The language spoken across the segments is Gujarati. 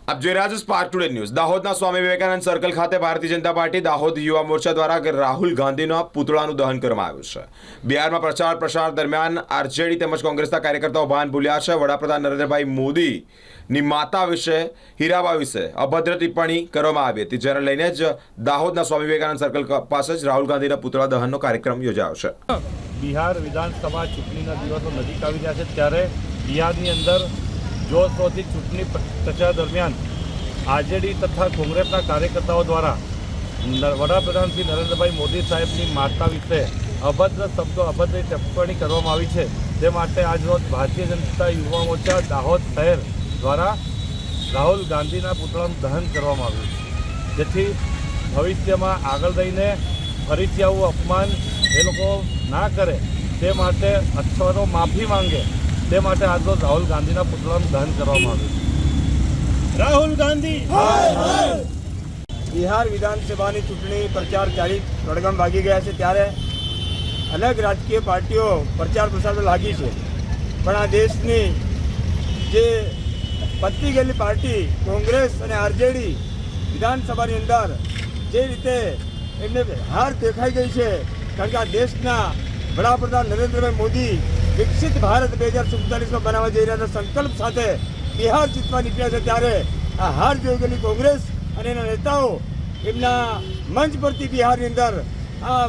આપ જોઈ રહ્યા છો સ્પાર્ક ટુડે ન્યૂઝ। દાહોદના સ્વામી વિવેકાનંદ સર્કલ ખાતે ભારતીય જનતા પાર્ટી દાહોદ યુવા મોરચા દ્વારા રાહુલ ગાંધીના પુતળાનું દહન કરવામાં આવ્યું છે। બિહારમાં પ્રચાર પ્રસાર દરમિયાન આરજેડી તેમજ કોંગ્રેસના કાર્યકર્તાઓ ભાન ભૂલ્યા છે। વડાપ્રધાન નરેન્દ્રભાઈ મોદીની માતા વિશે હીરાબા વિશે અભદ્ર ટિપ્પણી કરવામાં આવી હતી, જેને લઈને જ દાહોદના સ્વામી વિવેકાનંદ સર્કલ પાસે જ રાહુલ ગાંધીના પુતળા દહનનો કાર્યક્રમ યોજાયો છે। બિહાર વિધાનસભા ચૂંટણીના દિવસો નજીક આવી રહ્યા છે ત્યારે બિહારની અંદર જોશોથી ચૂંટણી પ્રચાર દરમિયાન આરજેડી તથા કોંગ્રેસના કાર્યકર્તાઓ દ્વારા વડાપ્રધાન શ્રી નરેન્દ્રભાઈ મોદી સાહેબની માતા વિશે અભદ્ર શબ્દો અભદ્ર ટિપ્પણી કરવામાં આવી છે। તે માટે આજરોજ ભારતીય જનતા યુવા મોરચા દાહોદ શહેર દ્વારા રાહુલ ગાંધીના પુતળાનું દહન કરવામાં આવ્યું છે, જેથી ભવિષ્યમાં આગળ રહીને ફરીથી આવું અપમાન એ લોકો ના કરે તે માટે અથવા તો માફી માંગે તે માટે આજરોજ રાહુલ ગાંધીના પુતળાનું દહન કરવામાં આવ્યું છે। રાહુલ ગાંધી બિહાર વિધાનસભાની ચૂંટણી પ્રચાર ચાલી પડગમ વાગી ગયા છે ત્યારે અલગ રાજકીય પાર્ટીઓ પ્રચાર પ્રસારમાં લાગી છે, પણ આ દેશની જે પતી ગયેલી પાર્ટી કોંગ્રેસ અને આરજેડી વિધાનસભાની અંદર જે રીતે એમને હાર દેખાઈ ગઈ છે, કારણ કે આ દેશના વડાપ્રધાન નરેન્દ્રભાઈ મોદી વિકસિત ભારત 2047માં બનાવવા જઈ રહ્યા સંકલ્પ સાથે બિહાર જીતવા નીકળ્યા છે, ત્યારે આ હાર જોઈ ગયેલી કોંગ્રેસ અને એના નેતાઓ એમના મંચ પરથી બિહારની અંદર આ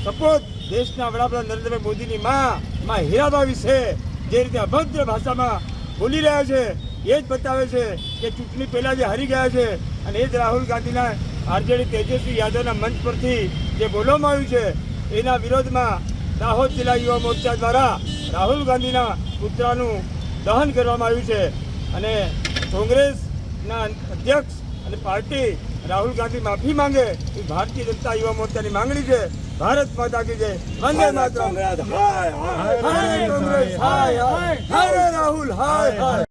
સપોઝ દેશના વડાપ્રધાન નરેન્દ્રભાઈ મોદીની માં હીરાબા વિશે જે રીતે અભદ્ર ભાષામાં બોલી રહ્યા છે, એ જ બતાવે છે કે ચૂંટણી પહેલાં જે હારી ગયા છે અને એ જ રાહુલ ગાંધીના આરજેડી તેજસ્વી યાદવના મંચ પરથી જે બોલવામાં આવ્યું છે એના વિરોધમાં દાહોદ જિલ્લા યુવા મોરચા દ્વારા રાહુલ ગાંધીના પુતળાનું દહન કરવામાં આવ્યું છે અને કોંગ્રેસના અધ્યક્ષ અને પાર્ટી રાહુલ ગાંધી માફી માંગે એ ભારતીય જનતા યુવા મોરચાની માંગણી છે। ભારત માતા કી જય, વંદે માતરમ, હાય કોંગ્રેસ, હાય હાય, હાય રાહુલ, હાય હાય।